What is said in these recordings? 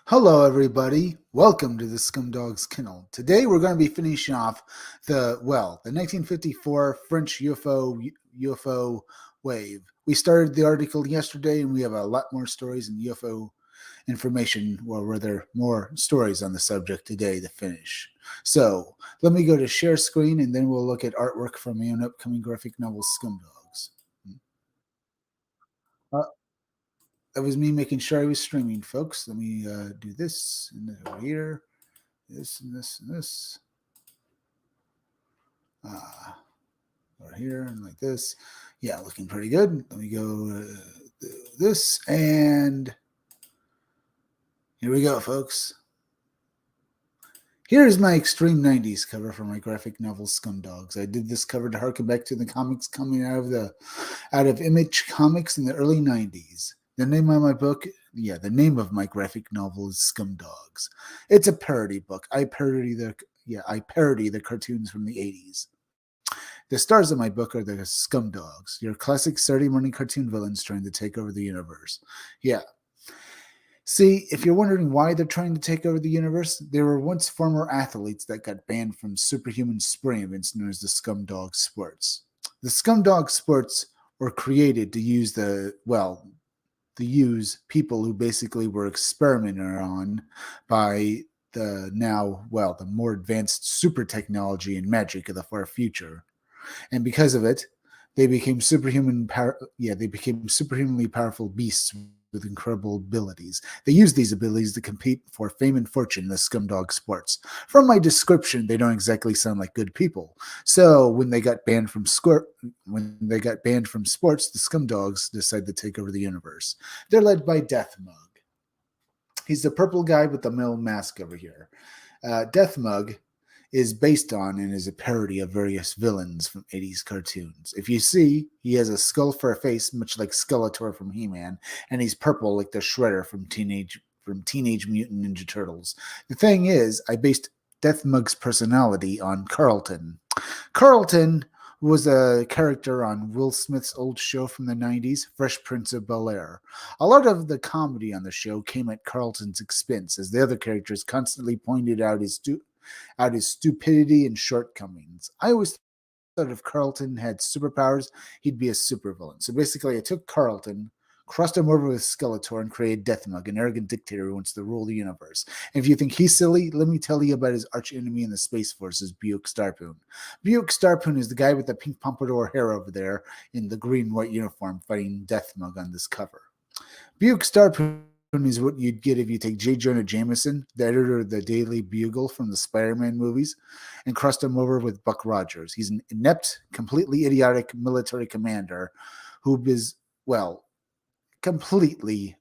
Hello, everybody. Welcome to the Scumdogs Kennel. Today, we're going to be finishing off the 1954 French UFO wave. We started the article yesterday, and we have a lot more stories and UFO information, or rather, more stories on the subject today to finish. So, let me go to share screen, and then we'll look at artwork from my own upcoming graphic novel, Scumdogs. Uh, that was me making sure I was streaming, folks. Let me do this and over here. This and this and this. Uh, or here and like this. Yeah, looking pretty good. Let me go this and here we go, folks. Here's my Extreme 90s cover for my graphic novel Scumdogs. I did this cover to harken back to the comics coming out of Image Comics in the early 90s. The name of my book, the name of my graphic novel is Scumdogs. It's a parody book. I parody the cartoons from the 80s. The stars of my book are the Scumdogs, your classic Saturday morning cartoon villains trying to take over the universe. Yeah. See, if you're wondering why they're trying to take over the universe, they were once former athletes that got banned from superhuman spring events known as the Scumdog Sports. The Scumdog Sports were created to use people who basically were experimented on by the more advanced super technology and magic of the far future. And because of it, they became they became superhumanly powerful beasts with incredible abilities. They used these abilities to compete for fame and fortune in the Scumdog Sports. From my description, they don't exactly sound like good people. So when they got banned from sports, the Scumdogs decided to take over the universe. They're led by Death Mug. He's the purple guy with the metal mask over here. Death Mug is based on and is a parody of various villains from 80s cartoons. If you see, he has a skull for a face, much like Skeletor from He-Man, and he's purple like the Shredder from Teenage Mutant Ninja Turtles. The thing is, I based Death Mug's personality on Carlton. Carlton was a character on Will Smith's old show from the 90s, Fresh Prince of Bel-Air. A lot of the comedy on the show came at Carlton's expense, as the other characters constantly pointed out his stupidity and shortcomings. I always thought if Carlton had superpowers, he'd be a supervillain. So basically, I took Carlton, crossed him over with Skeletor, and created Deathmug, an arrogant dictator who wants to rule the universe. And if you think he's silly, let me tell you about his archenemy in the Space Forces, Buick Starpoon. Buick Starpoon is the guy with the pink pompadour hair over there in the green-white uniform fighting Deathmug on this cover. Buick Starpoon is what you'd get if you take J. Jonah Jameson, the editor of the Daily Bugle from the Spider-Man movies, and crossed him over with Buck Rogers. He's an inept, completely idiotic military commander who is, completely,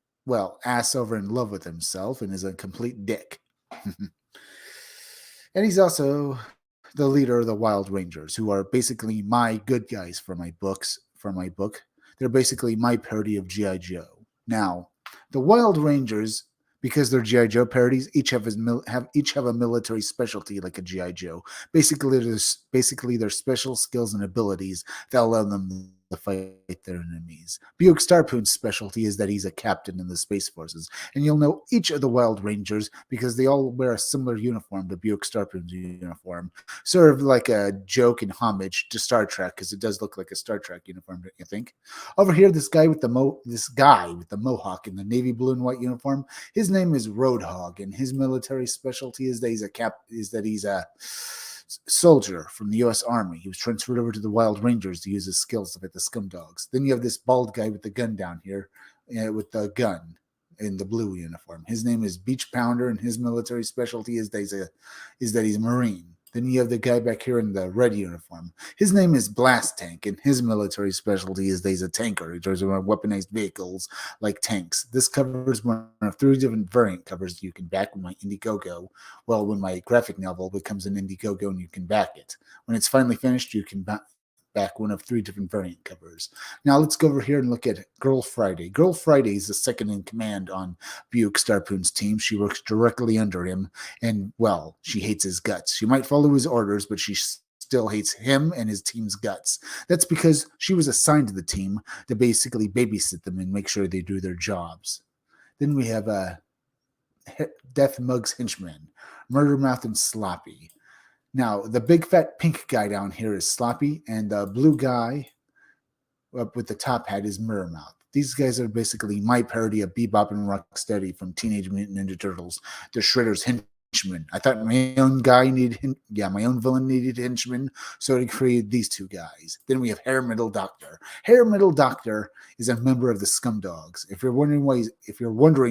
ass over in love with himself and is a complete dick. And he's also the leader of the Wild Rangers, who are basically my good guys for my book. They're basically my parody of G.I. Joe. Now, the Wild Rangers, because they're G.I. Joe parodies, each have a military specialty like a G.I. Joe. Basically, their special skills and abilities that allow them to fight their enemies. Buick Starpoon's specialty is that he's a captain in the Space Forces, and you'll know each of the Wild Rangers because they all wear a similar uniform to Buick Starpoon's uniform, sort of like a joke and homage to Star Trek, because it does look like a Star Trek uniform, don't you think? Over here, this guy with the mohawk in the navy blue and white uniform, his name is Roadhog, and his military specialty is that he's a soldier from the U.S. Army. He was transferred over to the Wild Rangers to use his skills to fight the Scumdogs. Then you have this bald guy with the gun down here, with the gun in the blue uniform. His name is Beach Pounder, and his military specialty is that he's a Marine. Then you have the guy back here in the red uniform. His name is Blast Tank, and his military specialty is that he's a tanker. He drives around weaponized vehicles like tanks. This covers one of 3 different variant covers you can back with my Indiegogo. Well, when my graphic novel becomes an Indiegogo and you can back it. When it's finally finished, you can back one of 3 different variant covers. Now let's go over here and look at Girl Friday. Girl Friday is the second in command on Buick Starpoon's team. She works directly under him, and, she hates his guts. She might follow his orders, but she still hates him and his team's guts. That's because she was assigned to the team to basically babysit them and make sure they do their jobs. Then we have Death Mug's henchmen, Murder Mouth and Sloppy. Now, the big fat pink guy down here is Sloppy, and the blue guy up with the top hat is Mirror Mouth. These guys are basically my parody of Bebop and Rocksteady from Teenage Mutant Ninja Turtles, the Shredder's henchmen. I thought my own guy needed, my own villain needed henchmen, so I created these two guys. Then we have Hair Metal Doctor. Hair Metal Doctor is a member of the Scumdogs. If you're wondering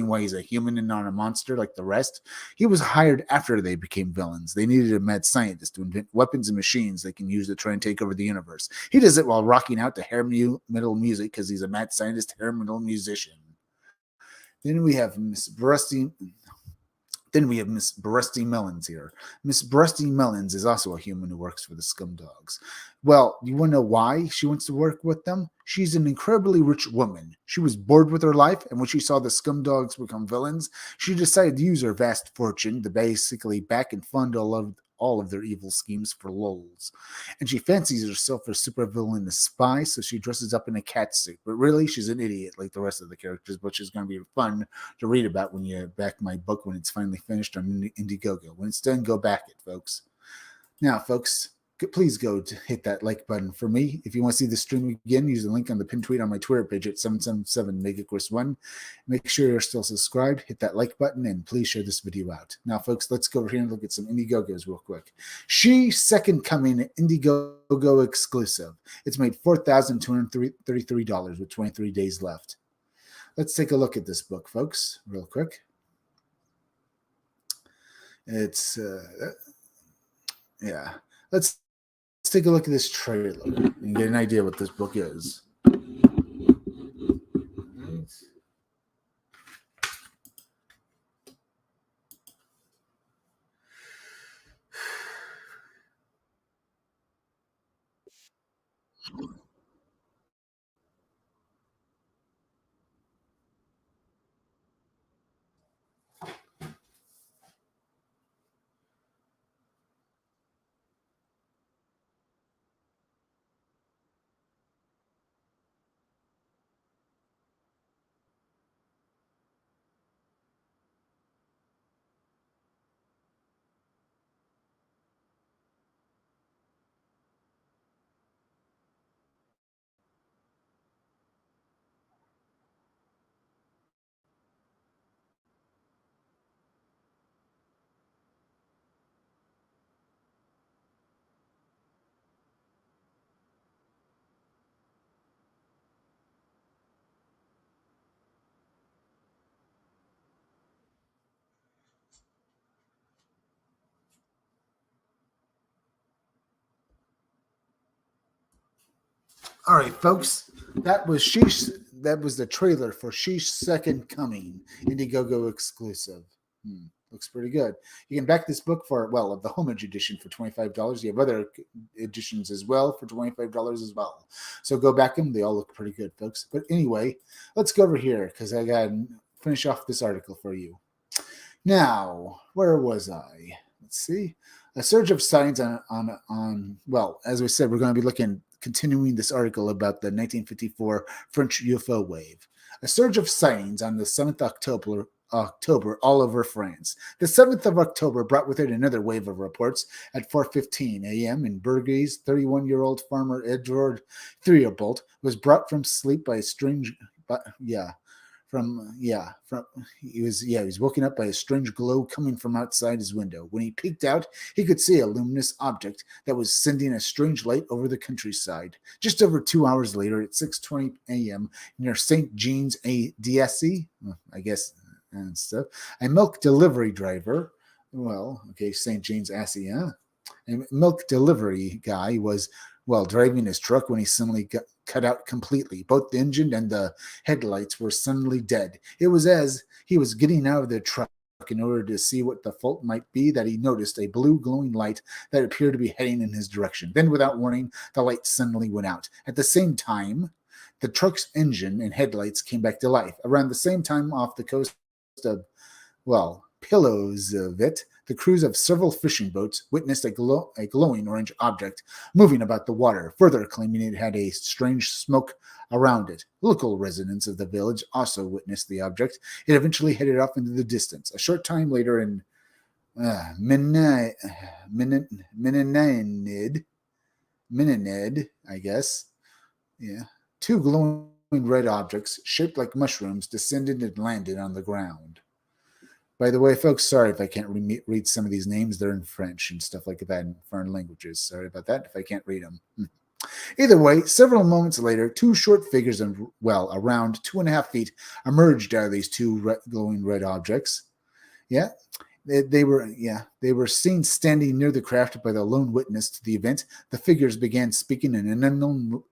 why he's a human and not a monster like the rest, he was hired after they became villains. They needed a mad scientist to invent weapons and machines they can use to try and take over the universe. He does it while rocking out to hair metal music because he's a mad scientist, hair metal musician. Then we have Miss Rusty Melons here. Miss Rusty Melons is also a human who works for the Scumdogs. Well, you want to know why she wants to work with them? She's an incredibly rich woman. She was bored with her life, and when she saw the Scumdogs become villains, she decided to use her vast fortune to basically back and fund all of their evil schemes for lols. And she fancies herself a supervillain and a spy, so she dresses up in a cat suit. But really, she's an idiot like the rest of the characters, which is going to be fun to read about when you back my book when it's finally finished on Indiegogo. When it's done, go back it, folks. Now, folks, please go to hit that like button for me. If you want to see the stream again, use the link on the pinned tweet on my Twitter page at 777MegaQuest1. Make sure you're still subscribed, hit that like button, and please share this video out. Now, folks, let's go over here and look at some Indiegogos real quick. She Second Coming Indiegogo exclusive. It's made $4,233 with 23 days left. Let's take a look at this book, folks, real quick. It's, yeah. Let's take a look at this trailer and get an idea what this book is. All right, folks, that was the trailer for She's Second Coming, Indiegogo exclusive. Looks pretty good. You can back this book for, well, of the homage edition for $25. You have other editions as well for $25 as well. So go back them. They all look pretty good, folks. But anyway, let's go over here because I got to finish off this article for you. Now, where was I? Let's see. A surge of signs on well, as we said, we're going to be continuing this article about the 1954 French UFO wave. A surge of sightings on the 7th October all over France. The 7th of October brought with it another wave of reports. At 4:15 a.m. in Burgess, 31-year-old farmer Edward Theobald was brought from sleep by a strange, he was woken up by a strange glow coming from outside his window. When he peeked out, he could see a luminous object that was sending a strange light over the countryside. Just over 2 hours later, at 6:20 a.m. near St. Jean's DSC, I guess, and stuff, a milk delivery driver, St. Jean's Assy, a milk delivery guy was driving his truck when he suddenly got cut out completely. Both the engine and the headlights were suddenly dead. It was as he was getting out of the truck in order to see what the fault might be that he noticed a blue glowing light that appeared to be heading in his direction. Then, without warning, the light suddenly went out. At the same time, the truck's engine and headlights came back to life. Around the same time, off the coast of, Pilosvit, the crews of several fishing boats witnessed a glowing orange object moving about the water, further claiming it had a strange smoke around it. Local residents of the village also witnessed the object. It eventually headed off into the distance. A short time later in Meninid, I guess, yeah, two glowing red objects shaped like mushrooms descended and landed on the ground. By the way, folks, sorry if I can't read some of these names. They're in French and stuff like that in foreign languages. Sorry about that if I can't read them. Either way, several moments later, two short figures, around 2.5 feet, emerged out of these two glowing red objects. Yeah, they were seen standing near the craft by the lone witness to the event. The figures began speaking in an unknown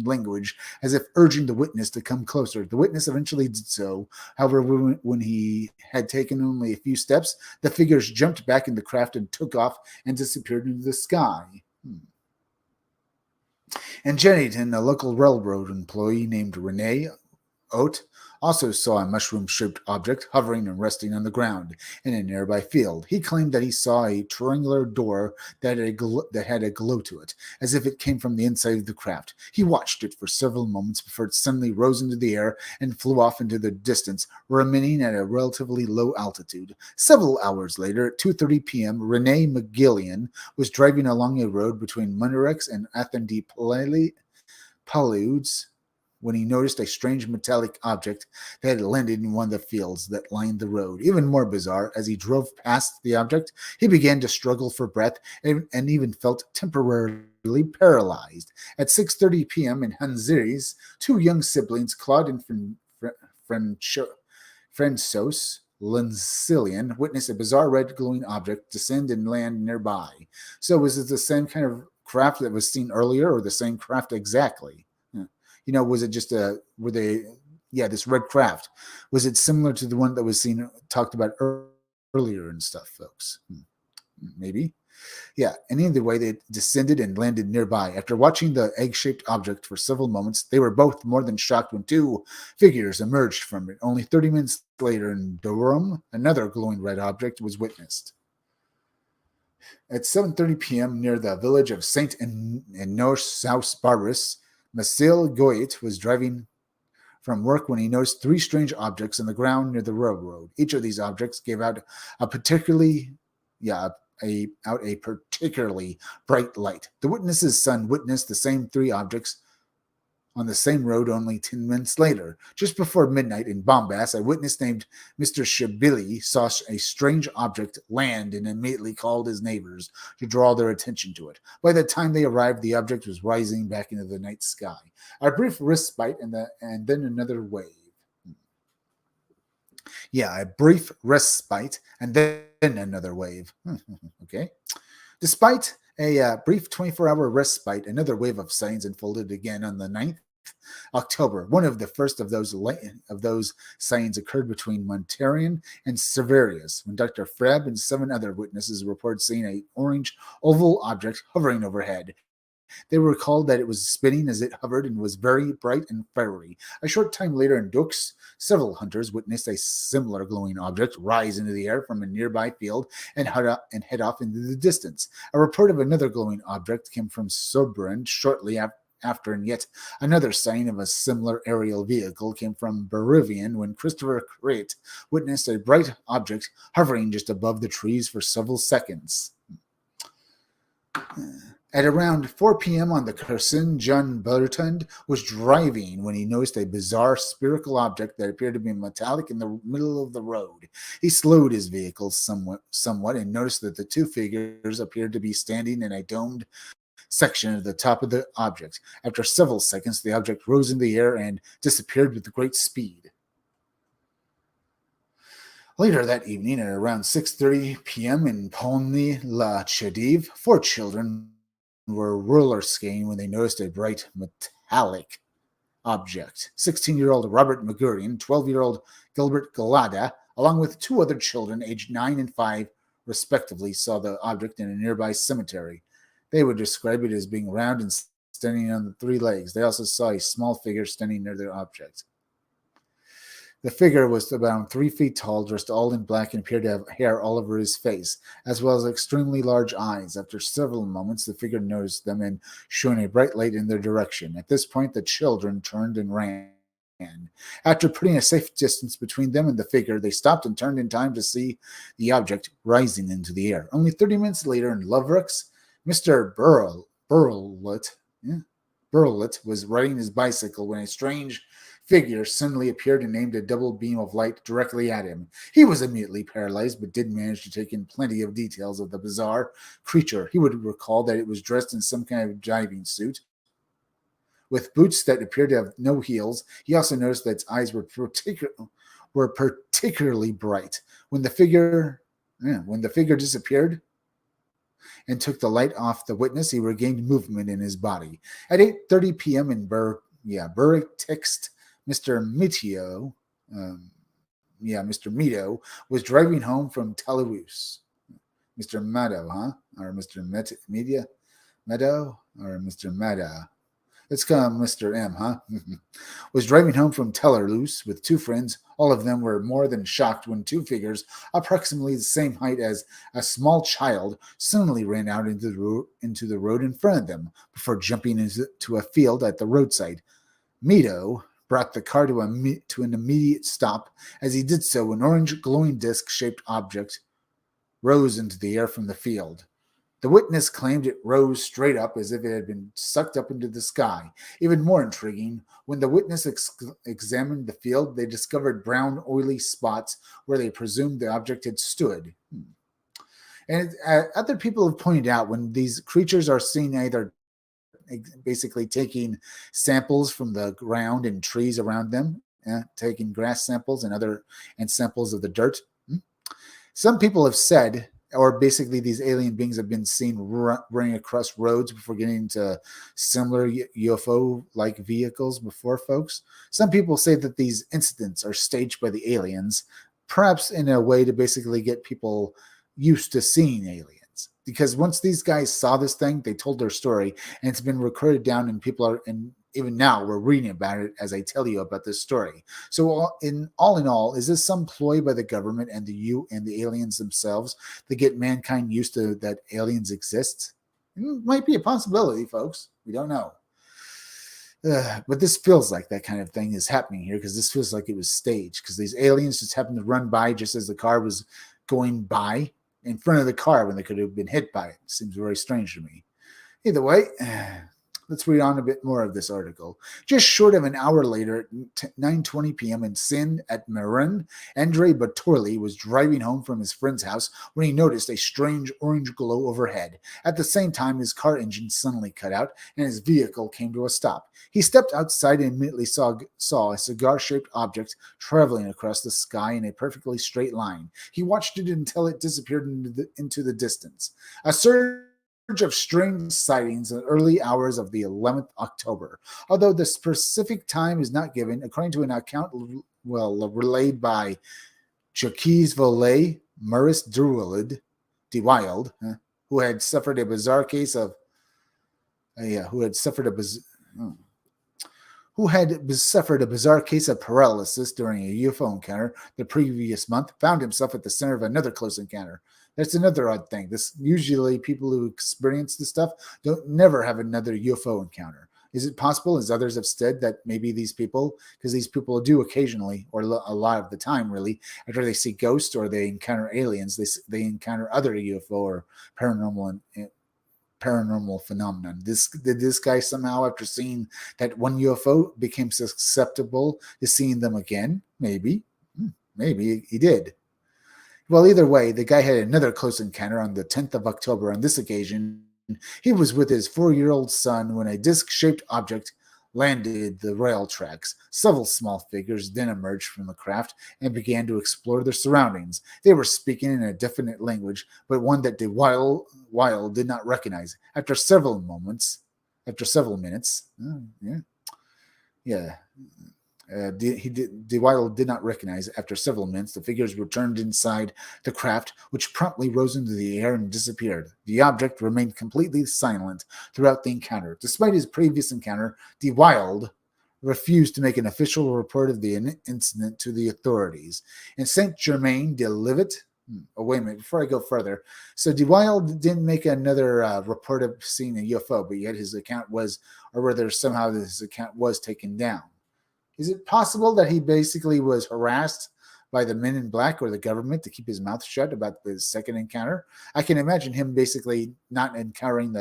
language, as if urging the witness to come closer. The witness eventually did so. However, when he had taken only a few steps, the figures jumped back in the craft and took off and disappeared into the sky. And Jennington, a local railroad employee named Renee Oat, also saw a mushroom-shaped object hovering and resting on the ground in a nearby field. He claimed that he saw a triangular door that had a glow to it, as if it came from the inside of the craft. He watched it for several moments before it suddenly rose into the air and flew off into the distance, remaining at a relatively low altitude. Several hours later, at 2:30 p.m., Renee McGillian was driving along a road between Munarex and Athendy Paludes when he noticed a strange metallic object that had landed in one of the fields that lined the road. Even more bizarre, as he drove past the object, he began to struggle for breath and even felt temporarily paralyzed. At 6:30 p.m. in Hanziris, two young siblings, Claude and Francois Lancilian, witnessed a bizarre red glowing object descend and land nearby. So was it the same kind of craft that was seen earlier, or the same craft exactly? Was it just this red craft? Was it similar to the one that was talked about earlier and stuff, folks? Maybe. Yeah, and either way, they descended and landed nearby. After watching the egg-shaped object for several moments, they were both more than shocked when two figures emerged from it. Only 30 minutes later in Durham, another glowing red object was witnessed. At 7:30 p.m. near the village of St. Enos South Barbaras, Masil Goit was driving from work when he noticed three strange objects on the ground near the railroad. Each of these objects gave out a particularly bright light. The witness's son witnessed the same three objects on the same road only 10 minutes later. Just before midnight in Bombas, a witness named Mr. Shabili saw a strange object land and immediately called his neighbors to draw their attention to it. By the time they arrived, the object was rising back into the night sky. A brief respite and then another wave. Yeah, a brief respite and then another wave. Okay. Despite a brief 24-hour respite, another wave of signs unfolded again on the 9th October. One of the first of those signs occurred between Montarian and Severius, when Dr. Freb and 7 other witnesses reported seeing an orange oval object hovering overhead. They recalled that it was spinning as it hovered and was very bright and fiery. A short time later in Dux, several hunters witnessed a similar glowing object rise into the air from a nearby field and head off into the distance. A report of another glowing object came from Sobrand shortly after, and yet another sign of a similar aerial vehicle came from Berivian when Christopher Crate witnessed a bright object hovering just above the trees for several seconds. At around 4 p.m. on the Carson, John Bertrand was driving when he noticed a bizarre spherical object that appeared to be metallic in the middle of the road. He slowed his vehicle somewhat and noticed that the two figures appeared to be standing in a domed section at the top of the object. After several seconds, the object rose in the air and disappeared with great speed. Later that evening, at around 6:30 p.m. in Polny-la-Chedive, 4 children were roller skating when they noticed a bright metallic object. 16-year-old Robert Magurian, 12-year-old Gilbert Galada, along with 2 other children aged 9 and 5, respectively, saw the object in a nearby cemetery. They would describe it as being round and standing on the 3 legs. They also saw a small figure standing near their object. The figure was about 3 feet tall, dressed all in black, and appeared to have hair all over his face, as well as extremely large eyes. After several moments, the figure noticed them and shone a bright light in their direction. At this point, the children turned and ran. After putting a safe distance between them and the figure, they stopped and turned in time to see the object rising into the air. Only 30 minutes later, in Lovrocks, Mr. Burlett was riding his bicycle when a strange figure suddenly appeared and aimed a double beam of light directly at him. He was immediately paralyzed, but did manage to take in plenty of details of the bizarre creature. He would recall that it was dressed in some kind of diving suit, with boots that appeared to have no heels. He also noticed that its eyes were particularly bright. When the figure disappeared and took the light off the witness, he regained movement in his body. At 8:30 p.m. in Berwick text, Mr. Mitio, Mr. Mito was driving home from Toulouse. Mr. Meadow, huh? Or Mr. Media? Meadow? Or Mr. Meda? Let's call him Mr. M, huh? Was driving home from Toulouse with two friends. All of them were more than shocked when two figures, approximately the same height as a small child, suddenly ran out into the road in front of them before jumping into a field at the roadside. Mito brought the car to an immediate stop. As he did so, an orange glowing disc-shaped object rose into the air from the field. The witness claimed it rose straight up as if it had been sucked up into the sky. Even more intriguing, when the witness examined the field, they discovered brown, oily spots where they presumed the object had stood. And other people have pointed out when these creatures are seen either basically taking samples from the ground and trees around them, taking grass samples and samples of the dirt. Some people have said, or basically these alien beings have been seen running across roads before getting into similar UFO-like vehicles before, folks. Some people say that these incidents are staged by the aliens, perhaps in a way to basically get people used to seeing aliens. Because once these guys saw this thing, they told their story, and it's been recorded down, and people are, and even now we're reading about it as I tell you about this story. So in all, is this some ploy by the government and the aliens themselves to get mankind used to that aliens exist? It might be a possibility, folks. We don't know. But this feels like that kind of thing is happening here, because this feels like it was staged, because these aliens just happened to run by just as the car was going by in front of the car when they could have been hit by it. Seems very strange to me. Either way, let's read on a bit more of this article. Just short of an hour later, at 9:20 p.m. in Sin at Marin, Andrei Batorli was driving home from his friend's house when he noticed a strange orange glow overhead. At the same time, his car engine suddenly cut out and his vehicle came to a stop. He stepped outside and immediately saw a cigar-shaped object traveling across the sky in a perfectly straight line. He watched it until it disappeared into the distance. A surge of strange sightings in the early hours of the 11th October. Although the specific time is not given, according to an account relayed by Jacques Volet Maurice DeWild, who had suffered a bizarre case of paralysis during a UFO encounter the previous month, found himself at the center of another close encounter. That's another odd thing. This usually people who experience this stuff don't never have another UFO encounter. Is it possible, as others have said, that maybe these people, because these people do occasionally, or a lot of the time really, after they see ghosts or they encounter aliens, they encounter other UFO or paranormal phenomenon. Did this guy somehow, after seeing that one UFO, became susceptible to seeing them again? Maybe he did. Well, either way, the guy had another close encounter on the 10th of October. On this occasion, he was with his 4-year-old son when a disc-shaped object landed the rail tracks. Several small figures then emerged from the craft and began to explore their surroundings. They were speaking in a definite language, but one that DeWild did not recognize. After several minutes, DeWild did not recognize. After several minutes, the figures returned inside the craft, which promptly rose into the air and disappeared. The object remained completely silent throughout the encounter. Despite his previous encounter, DeWild refused to make an official report of the incident to the authorities. In Saint Germain de Livet, oh, wait a minute, before I go further. So De Wilde didn't make another report of seeing a UFO, but yet his account was, or whether somehow his account was taken down. Is it possible that he basically was harassed by the men in black or the government to keep his mouth shut about the second encounter? I can imagine him basically not encountering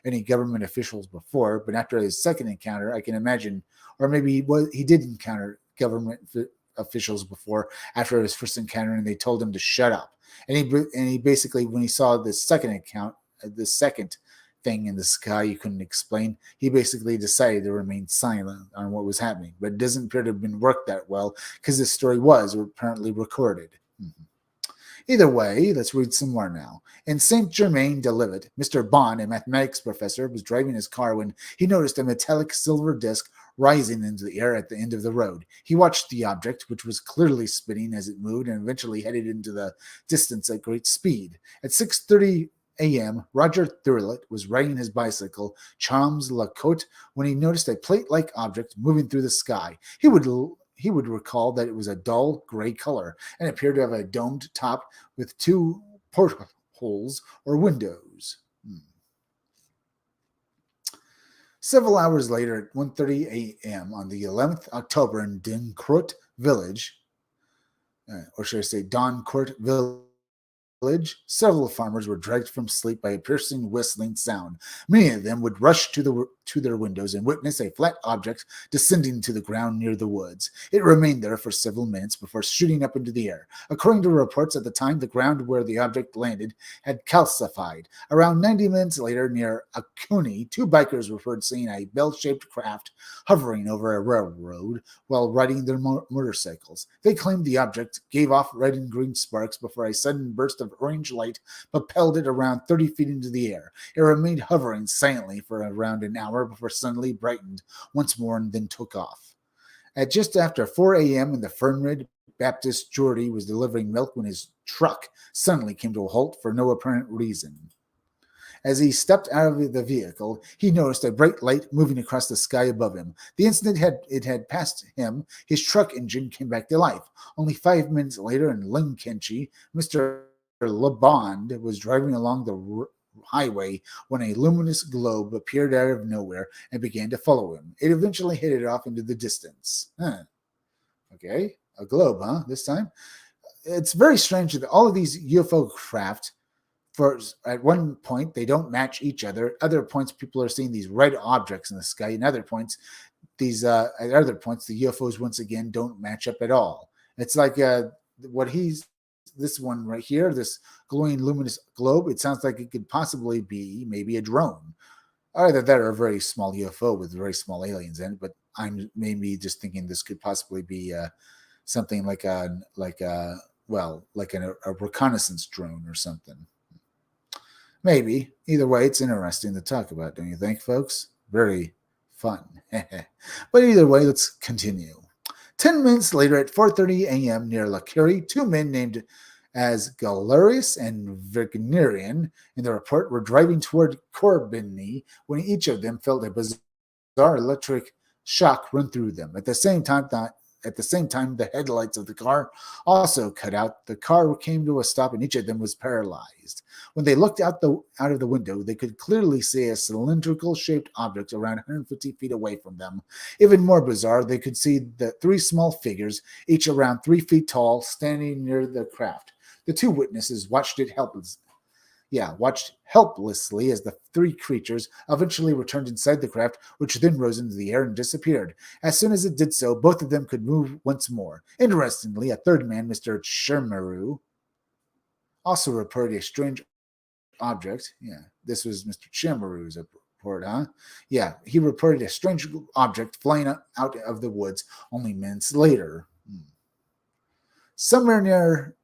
any government officials before, but after his second encounter, I can imagine, or maybe he did encounter government officials before after his first encounter, and they told him to shut up. And he basically, when he saw the second thing in the sky you couldn't explain, he basically decided to remain silent on what was happening. But it doesn't appear to have been worked that well because this story was apparently recorded. Either way, let's read some more now. In Saint Germain de Livet, Mr. Bond, a mathematics professor, was driving his car when he noticed a metallic silver disc rising into the air at the end of the road. He watched the object, which was clearly spinning as it moved, and eventually headed into the distance at great speed. At 6:30 a.m., Roger Thurlet was riding his bicycle, Charles Lacote, when he noticed a plate-like object moving through the sky. He would recall that it was a dull gray color and appeared to have a domed top with two portholes or windows. Several hours later, at 1:30 a.m. on the 11th October in Dincourt Village, or should I say Doncourt Village, several farmers were dragged from sleep by a piercing whistling sound. Many of them would rush to their windows and witness a flat object descending to the ground near the woods. It remained there for several minutes before shooting up into the air. According to reports at the time, the ground where the object landed had calcified. Around 90 minutes later, near Acuni, two bikers were heard seeing a bell-shaped craft hovering over a railroad while riding their motorcycles. They claimed the object gave off red and green sparks before a sudden burst of orange light propelled it around 30 feet into the air. It remained hovering silently for around an hour before suddenly brightened once more and then took off. At just after 4 a.m. in the Fernwood, Baptist Geordie was delivering milk when his truck suddenly came to a halt for no apparent reason. As he stepped out of the vehicle, he noticed a bright light moving across the sky above him. The instant it had passed him, his truck engine came back to life. Only 5 minutes later in Linkenshire, Mr. LeBond was driving along the highway when a luminous globe appeared out of nowhere and began to follow him. It eventually headed off into the distance. Okay, a globe, huh? This time? It's very strange that all of these UFO craft, at one point, they don't match each other. Other points, people are seeing these red objects in the sky. And other points, at other points, the UFOs once again don't match up at all. It's like this one right here, this glowing luminous globe, it sounds like it could possibly be maybe a drone. Either that or a very small UFO with very small aliens in it, but I'm maybe just thinking this could possibly be something like a reconnaissance drone or something. Maybe. Either way, it's interesting to talk about, don't you think, folks? Very fun. But either way, let's continue. 10 minutes later, at 4:30 a.m. near Lacurie, two men named as Galerius and Vignerian in the report were driving toward Corbigny when each of them felt a bizarre electric shock run through them. At the same time, the headlights of the car also cut out. The car came to a stop, and each of them was paralyzed. When they looked out of the window, they could clearly see a cylindrical-shaped object around 150 feet away from them. Even more bizarre, they could see the three small figures, each around 3 feet tall, standing near the craft. The two witnesses watched helplessly as the three creatures eventually returned inside the craft, which then rose into the air and disappeared. As soon as it did so, both of them could move once more. Interestingly, a third man, Mr. Chemeru, also reported a strange object. Yeah, this was Mr. Chemeru's report, huh? Yeah, he reported a strange object flying out of the woods only minutes later. Somewhere near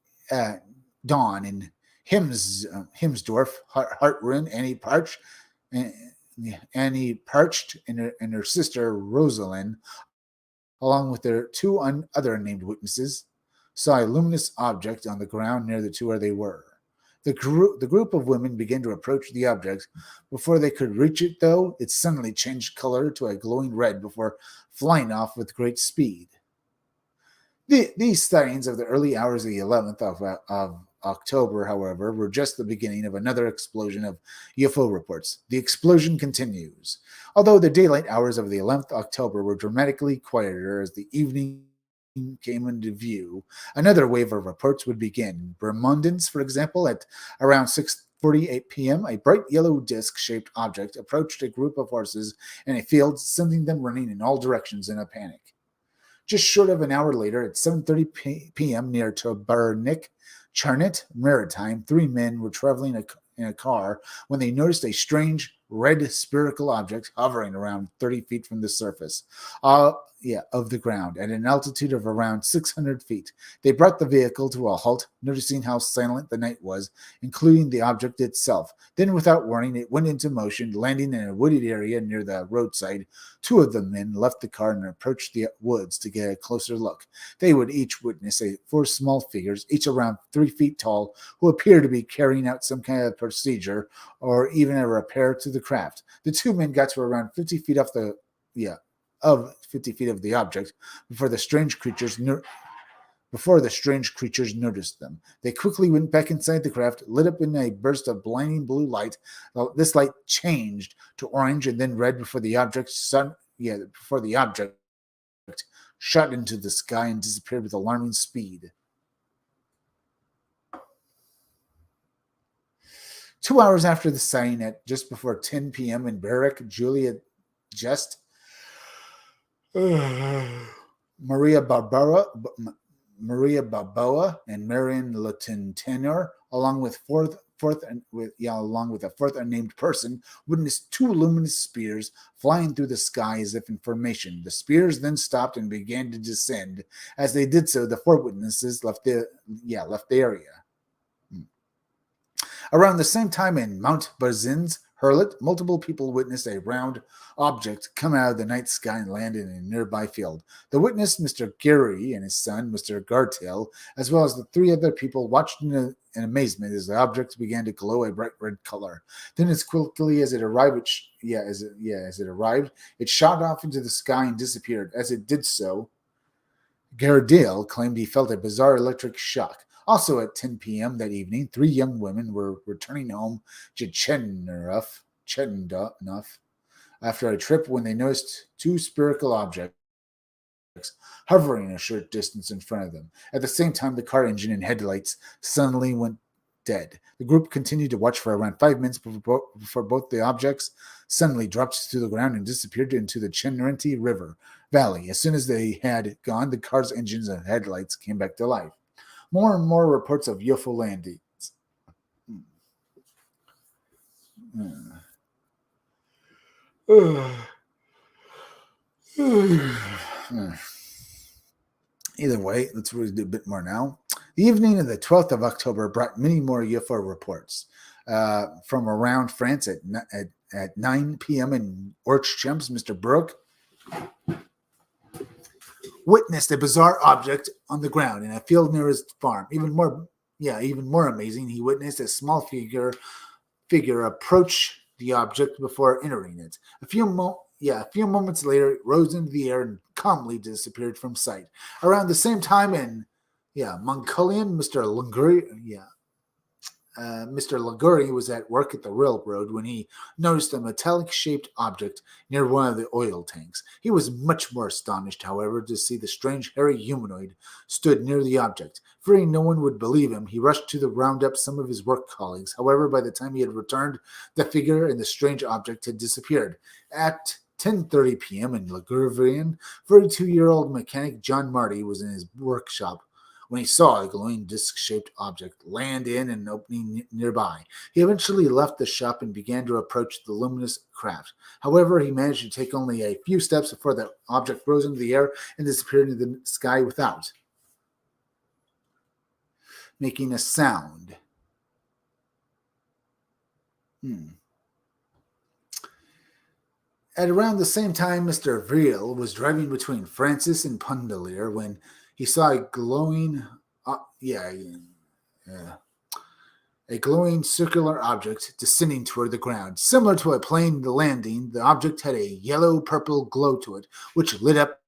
dawn in Himsdorf, Hartbrunn, Annie Parched and her sister Rosalind, along with their two other unnamed witnesses, saw a luminous object on the ground near the two where they were. The group of women began to approach the object. Before they could reach it, though, it suddenly changed color to a glowing red before flying off with great speed. These sightings of the early hours of the 11th of October, however, were just the beginning of another explosion of UFO reports. The explosion continues. Although the daylight hours of the 11th October were dramatically quieter as the evening came into view, another wave of reports would begin. Vermontans, for example, at around 6:48 p.m., a bright yellow disc-shaped object approached a group of horses in a field, sending them running in all directions in a panic. Just short of an hour later, at 7:30 p.m. near Tobernik, Charnet Maritime, three men were traveling in a car when they noticed a strange red spherical object hovering around 30 feet from the surface of the ground at an altitude of around 600 feet. They brought the vehicle to a halt, noticing how silent the night was, including the object itself. Then, without warning, it went into motion, landing in a wooded area near the roadside. Two of the men left the car and approached the woods to get a closer look. They would each witness four small figures, each around 3 feet tall, who appeared to be carrying out some kind of procedure or even a repair to the craft. The two men got to around 50 feet of 50 feet of the object before the strange creatures noticed them. They quickly went back inside the craft, lit up in a burst of blinding blue light. This light changed to orange and then red before the object shot into the sky and disappeared with alarming speed. 2 hours after the sighting, at just before 10 p.m. in Berwick, Julia Just, Maria Barboa, and Marion Tenor, along with a fourth unnamed person, witnessed two luminous spears flying through the sky as if in formation. The spears then stopped and began to descend. As they did so, the four witnesses left the area. Around the same time in Mount Barzins, Hurlet, multiple people witnessed a round object come out of the night sky and land in a nearby field. The witness, Mr. Gary, and his son, Mr. Gartel, as well as the three other people, watched in amazement as the object began to glow a bright red color. Then, as quickly as it arrived, it shot off into the sky and disappeared. As it did so, Gardale claimed he felt a bizarre electric shock. Also at 10 p.m. that evening, three young women were returning home to Cheddar after a trip when they noticed two spherical objects hovering a short distance in front of them. At the same time, the car engine and headlights suddenly went dead. The group continued to watch for around 5 minutes before both the objects suddenly dropped to the ground and disappeared into the Chenerenti River Valley. As soon as they had gone, the car's engines and headlights came back to life. More and more reports of UFO landings. Either way, let's really do a bit more now. The evening of the 12th of October brought many more UFO reports from around France at 9 p.m. in Orchamps. Mr. Brooke witnessed a bizarre object on the ground in a field near his farm. Even more amazing, he witnessed a small figure approach the object before entering it. A few moments later, it rose into the air and calmly disappeared from sight. Around the same time in Montcolion, Mr. Liguri was at work at the railroad when he noticed a metallic-shaped object near one of the oil tanks. He was much more astonished, however, to see the strange hairy humanoid stood near the object. Fearing no one would believe him, he rushed to round up some of his work colleagues. However, by the time he had returned, the figure and the strange object had disappeared. At 10:30 p.m. in Ligurian, 42-year-old mechanic John Marty was in his workshop when he saw a glowing disc-shaped object land in an opening nearby. He eventually left the shop and began to approach the luminous craft. However, he managed to take only a few steps before the object rose into the air and disappeared into the sky without making a sound. At around the same time, Mr. Vreel was driving between Francis and Pundalier when he saw a glowing, a glowing circular object descending toward the ground. Similar to a plane landing, the object had a yellow-purple glow to it, which lit up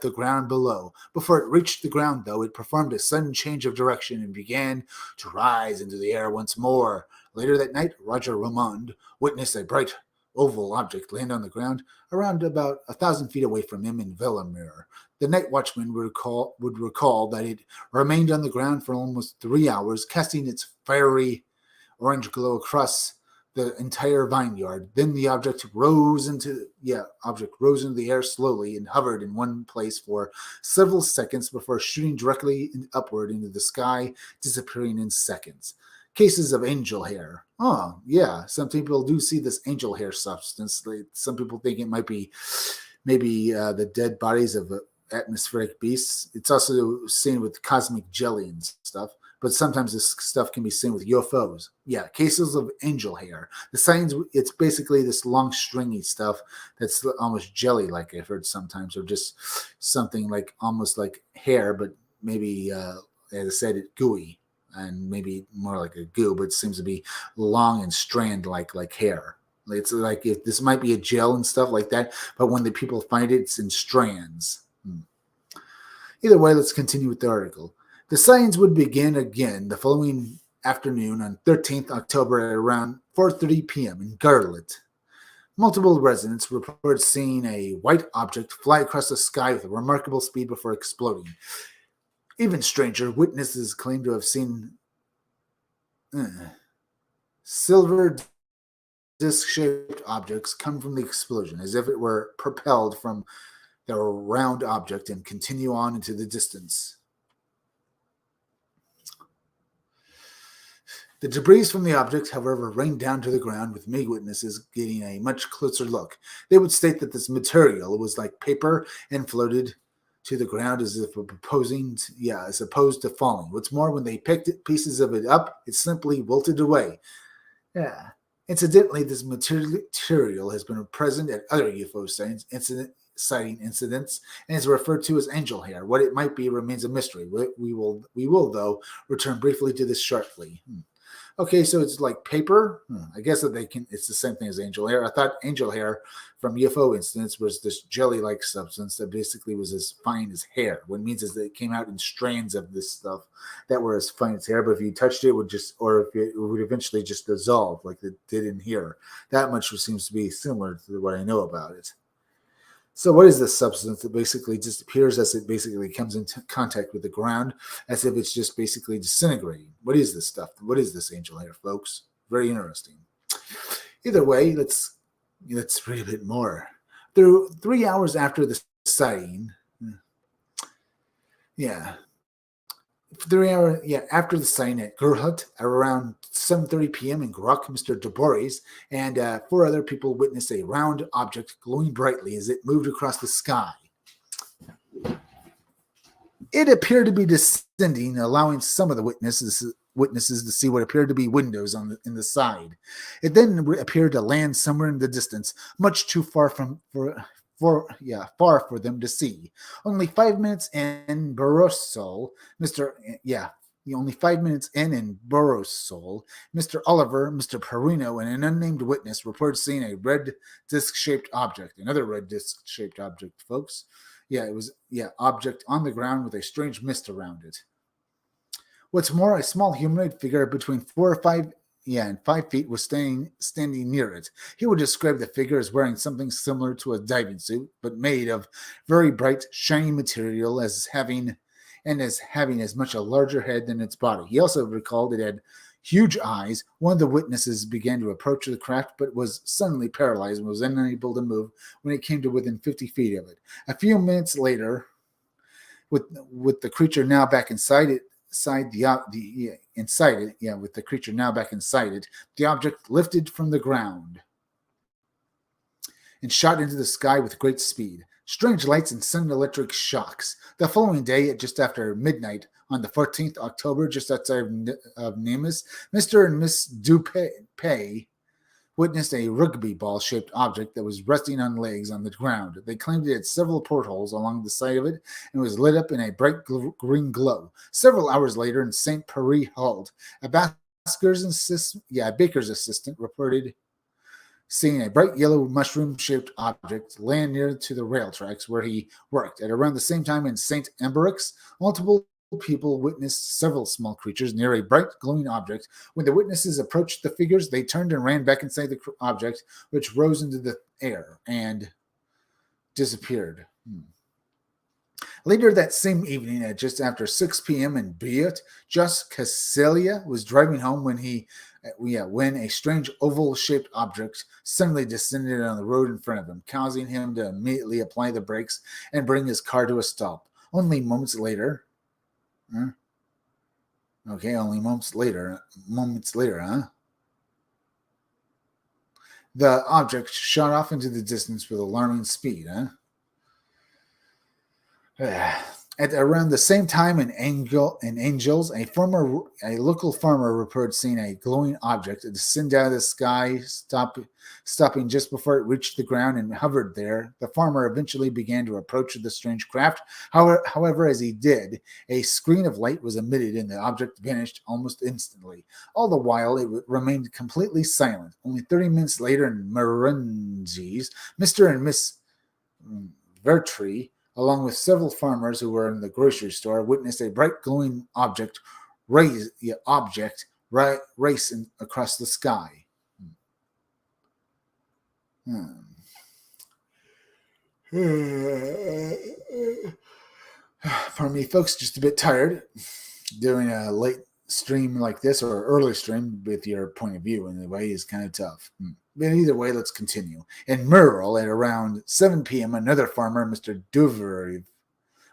the ground below. Before it reached the ground, though, it performed a sudden change of direction and began to rise into the air once more. Later that night, Roger Ramond witnessed a bright oval object land on the ground around about 1,000 feet away from him in Villamere. The night watchman would recall that it remained on the ground for almost 3 hours, casting its fiery orange glow across the entire vineyard. Then the object rose into the air slowly and hovered in one place for several seconds before shooting directly upward into the sky, disappearing in seconds. Cases of angel hair. Oh, yeah. Some people do see this angel hair substance. Some people think it might be maybe the dead bodies of atmospheric beasts. It's also seen with cosmic jelly and stuff. But sometimes this stuff can be seen with UFOs. Yeah, cases of angel hair. The signs, it's basically this long stringy stuff that's almost jelly-like, I've heard sometimes, or just something like almost like hair, but maybe, as I said, it's gooey and maybe more like a goo, but it seems to be long and strand-like hair. It's like if this might be a gel and stuff like that, but when the people find it, it's in strands. Either way, let's continue with the article. The sightings would begin again the following afternoon on 13th October at around 4:30 p.m. in Garlet. Multiple residents reported seeing a white object fly across the sky with a remarkable speed before exploding. Even stranger, witnesses claim to have seen silver disc-shaped objects come from the explosion, as if it were propelled from the round object and continue on into the distance. The debris from the object, however, rained down to the ground, with many witnesses getting a much closer look. They would state that this material was like paper and floated to the ground as if as opposed to falling. What's more, when they picked pieces of it up, it simply wilted away. Yeah. Incidentally, this material has been present at other UFO sighting incidents and is referred to as angel hair. What it might be remains a mystery. We will though return briefly to this shortly. Okay, so it's like paper. I guess that it's the same thing as angel hair. I thought angel hair from UFO incidents was this jelly-like substance that basically was as fine as hair. What it means is that it came out in strands of this stuff that were as fine as hair, but if you touched it, it would eventually just dissolve like it did in here. That much seems to be similar to what I know about it. So what is this substance that basically disappears as it basically comes into contact with the ground, as if it's just basically disintegrating? What is this stuff? What is this angel hair, folks? Very interesting. Either way, let's read a bit more. 3 hours after the sighting, after the sighting at Gerhut around 7:30 p.m. in Grok, Mr. Deboris and 4 other people witnessed a round object glowing brightly as it moved across the sky. It appeared to be descending, allowing some of the witnesses to see what appeared to be windows in the side. It then appeared to land somewhere in the distance, much too far far for them to see. Only 5 minutes in Borosol, only 5 minutes in Borosol, Mr. Oliver, Mr. Perino, and an unnamed witness reported seeing a red disc-shaped object. Another red disc-shaped object, folks. Object on the ground with a strange mist around it. What's more, a small humanoid figure between 4 or 5 and 5 feet was standing near it. He would describe the figure as wearing something similar to a diving suit, but made of very bright, shiny material, as having as much a larger head than its body. He also recalled it had huge eyes. One of the witnesses began to approach the craft, but was suddenly paralyzed and was unable to move when it came to within 50 feet of it. A few minutes later, with the creature now back inside it, with the creature now back inside it, the object lifted from the ground and shot into the sky with great speed. Strange lights and sudden electric shocks. The following day, at just after midnight, on the 14th October, just outside of Nemes, Mr. and Miss Dupay witnessed a rugby ball-shaped object that was resting on legs on the ground. They claimed it had several portholes along the side of it and was lit up in a bright green glow. Several hours later, in St. Paris Halt, a Baker's assistant reported seeing a bright yellow mushroom-shaped object land near to the rail tracks where he worked. At around the same time in St. Embarrass, multiple people witnessed several small creatures near a bright glowing object. When the witnesses approached the figures, they turned and ran back inside the object, which rose into the air and disappeared. Later that same evening, at just after 6 p.m. in Butte, Just Caselia was driving home when a strange oval-shaped object suddenly descended on the road in front of him, causing him to immediately apply the brakes and bring his car to a stop. Only moments later, huh? The object shot off into the distance with alarming speed, At around the same time in Angels, a local farmer reported seeing a glowing object descend out of the sky, stopping just before it reached the ground and hovered there. The farmer eventually began to approach the strange craft. However, as he did, a screen of light was emitted and the object vanished almost instantly. All the while, it remained completely silent. Only 30 minutes later in Maranges, Mr. and Miss Vertree, along with several farmers who were in the grocery store, witnessed a bright glowing object race across the sky. Pardon me, folks, just a bit tired. Doing a late stream like this or early stream with your point of view in a way is kind of tough. But either way, let's continue. In Merle, at around 7 p.m., another farmer, Mr. Duver,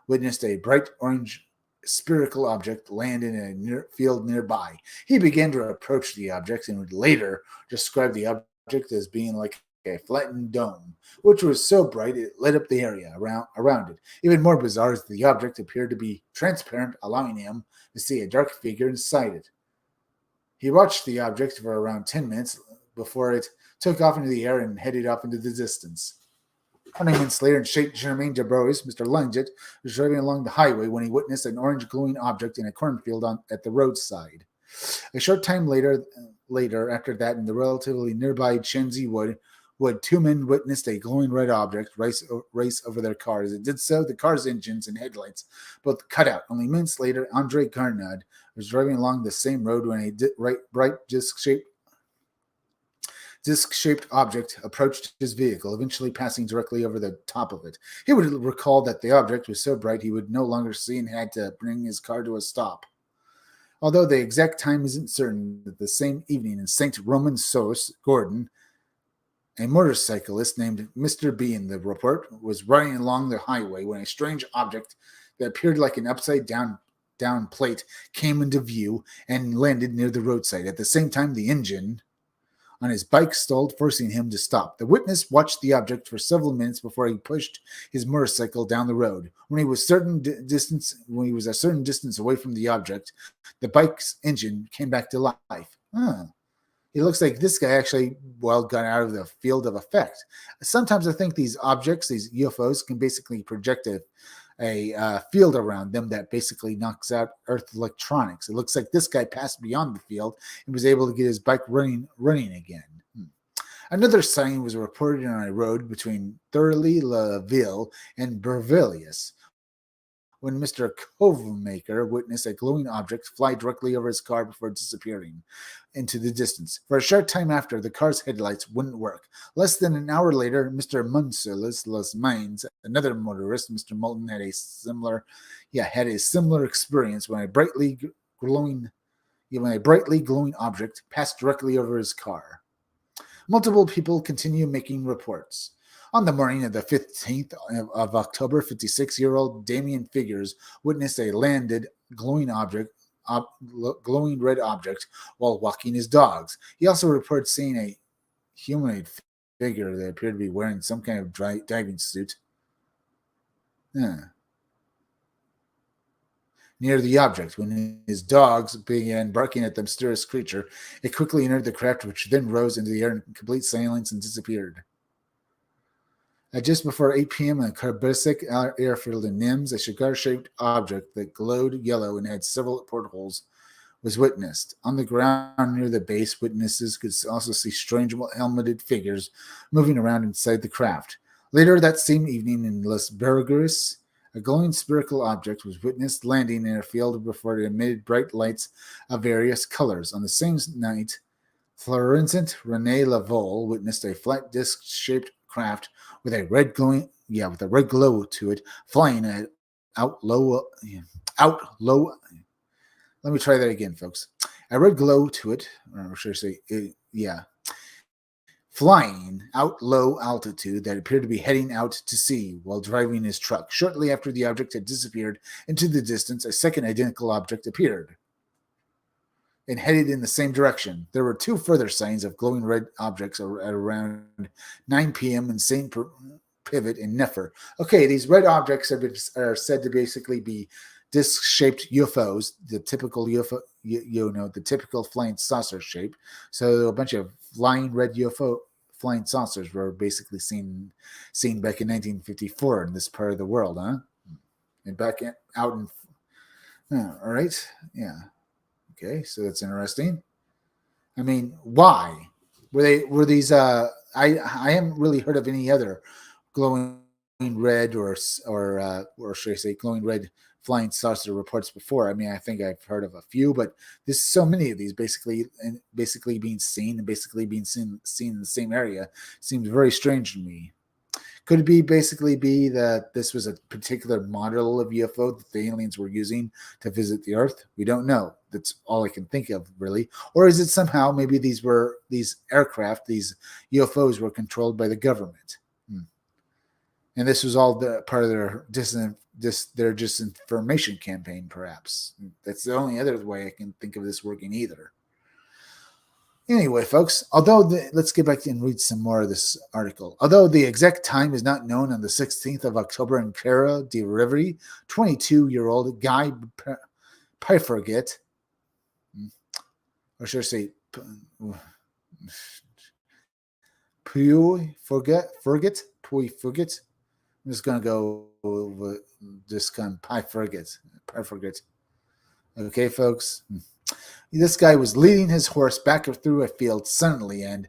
witnessed a bright orange spherical object land in a field nearby. He began to approach the object and would later describe the object as being like a flattened dome, which was so bright it lit up the area around it. Even more bizarre is the object appeared to be transparent, allowing him to see a dark figure inside it. He watched the object for around 10 minutes before it took off into the air and headed off into the distance. 20 minutes later, in Saint Germain de Bois, Mr. Lunget was driving along the highway when he witnessed an orange glowing object in a cornfield at the roadside. A short time later, after that, in the relatively nearby Chenzi Wood, two men witnessed a glowing red object race over their cars. It did so, the car's engines and headlights both cut out. Only minutes later, Andre Carnad was driving along the same road when a bright disc-shaped object approached his vehicle, eventually passing directly over the top of it. He would recall that the object was so bright he would no longer see and had to bring his car to a stop. Although the exact time isn't certain, the same evening in St. Roman Sos, Gordon, a motorcyclist named Mr. B in the report, was riding along the highway when a strange object that appeared like an upside-down plate came into view and landed near the roadside. At the same time, the engine on his bike stalled, forcing him to stop. The witness watched the object for several minutes before he pushed his motorcycle down the road. When he was a certain distance away from the object, the bike's engine came back to life. It looks like this guy actually, got out of the field of effect. Sometimes I think these objects, these UFOs, can basically project a field around them that basically knocks out Earth electronics. It looks like this guy passed beyond the field and was able to get his bike running again. Another sighting was reported on a road between Thurley-la-Ville and Bervillius, when Mr. Covemaker witnessed a glowing object fly directly over his car before disappearing into the distance. For a short time after, the car's headlights wouldn't work. Less than an hour later, Mr. Muncelis Las Mines, another motorist, Mr. Moulton, had a similar experience when a brightly glowing object passed directly over his car. Multiple people continue making reports. On the morning of the 15th of October, 56-year-old Damien Figures witnessed a landed glowing red object while walking his dogs. He also reported seeing a humanoid figure that appeared to be wearing some kind of diving suit near the object. When his dogs began barking at the mysterious creature, it quickly entered the craft, which then rose into the air in complete silence and disappeared. At just before 8 p.m. on Karbisik airfield in Nims, a cigar-shaped object that glowed yellow and had several portholes was witnessed. On the ground near the base, witnesses could also see strange helmeted figures moving around inside the craft. Later that same evening in Las Bergeras, a glowing spherical object was witnessed landing in a field before it emitted bright lights of various colors. On the same night, Florent Rene Laval witnessed a flat disc-shaped craft with a red glow to it, flying out low. Let me try that again, folks. A red glow to it, or should I say, flying out low altitude that appeared to be heading out to sea while driving his truck. Shortly after the object had disappeared into the distance, a second identical object appeared and headed in the same direction. There were two further signs of glowing red objects at around 9 p.m. in St. Pivot in Nefer. Okay, these red objects are said to basically be disc-shaped UFOs, the typical UFO, the typical flying saucer shape. So a bunch of flying red UFO flying saucers were basically seen back in 1954 in this part of the world, huh? And out in, all right, yeah. Okay, so that's interesting. I mean, why were these? I haven't really heard of any other glowing red or should I say glowing red flying saucer reports before. I mean, I think I've heard of a few, but there's so many of these basically being seen in the same area. Seems very strange to me. Could it basically be that this was a particular model of UFO that the aliens were using to visit the Earth? We don't know. That's all I can think of, really. Or is it somehow maybe these aircraft, these UFOs were controlled by the government? And this was all part of their disinformation campaign, perhaps. That's the only other way I can think of this working either. Anyway, folks, let's get back and read some more of this article. Although the exact time is not known, on the 16th of October in Cara de Riveri, 22-year-old Guy Pifferget, or should I say, Ferget. I'm just going to go with this kind of Pifferget. Okay, folks. This guy was leading his horse back through a field suddenly, and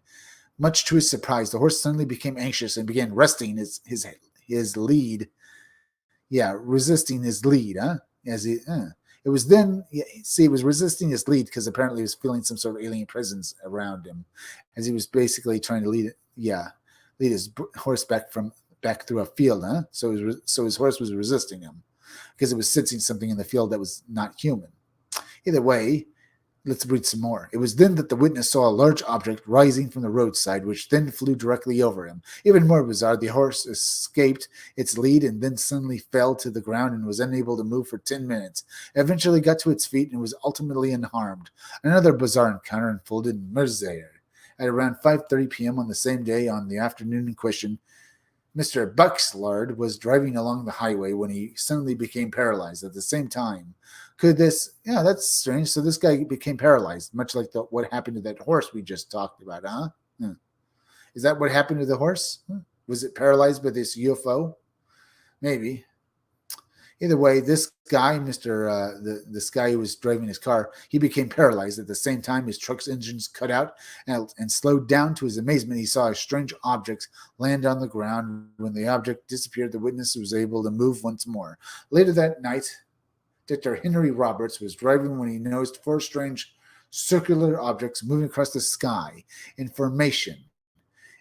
much to his surprise, the horse suddenly became anxious and began resting his lead. Yeah, resisting his lead, huh? It was then, he was resisting his lead because apparently he was feeling some sort of alien presence around him as he was basically trying to lead his horse back through a field, huh? So his horse was resisting him because it was sensing something in the field that was not human. Either way, let's read some more. It was then that the witness saw a large object rising from the roadside, which then flew directly over him. Even more bizarre, the horse escaped its lead and then suddenly fell to the ground and was unable to move for 10 minutes. It eventually got to its feet and was ultimately unharmed. Another bizarre encounter unfolded in Merzair. At around 5:30 p.m. on the same day, on the afternoon in question, Mr. Buxlard was driving along the highway when he suddenly became paralyzed at the same time. That's strange. So this guy became paralyzed, much like what happened to that horse we just talked about, huh? Is that what happened to the horse? Was it paralyzed by this UFO? Maybe. Either way, this guy, this guy who was driving his car, he became paralyzed. At the same time, his truck's engines cut out and slowed down. To his amazement, he saw a strange object land on the ground. When the object disappeared, the witness was able to move once more. Later that night, Dr. Henry Roberts was driving when he noticed four strange circular objects moving across the sky in formation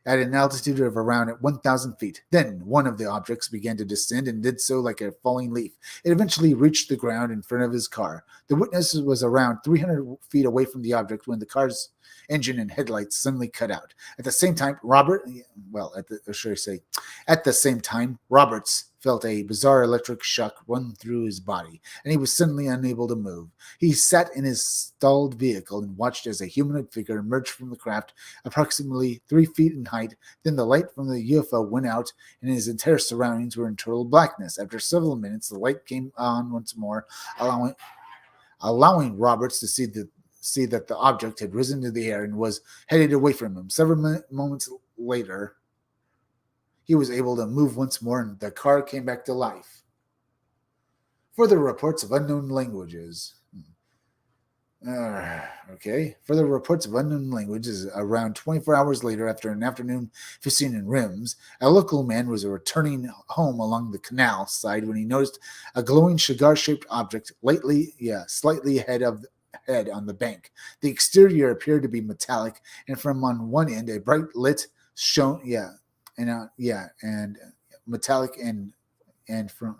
at an altitude of around 1,000 feet. Then one of the objects began to descend and did so like a falling leaf. It eventually reached the ground in front of his car. The witness was around 300 feet away from the object when the car's engine and headlights suddenly cut out. At the same time, Roberts felt a bizarre electric shock run through his body, and he was suddenly unable to move. He sat in his stalled vehicle and watched as a humanoid figure emerged from the craft, approximately 3 feet in height. Then the light from the UFO went out, and his entire surroundings were in total blackness. After several minutes, the light came on once more, allowing Roberts to see that the object had risen into the air and was headed away from him. Several moments later, he was able to move once more, and the car came back to life. Further reports of unknown languages. Okay. Further reports of unknown languages around 24 hours later, after an afternoon fishing in Rims, a local man was returning home along the canal side when he noticed a glowing cigar-shaped object slightly ahead on the bank. The exterior appeared to be metallic, and from on one end, a bright lit shone, and metallic and from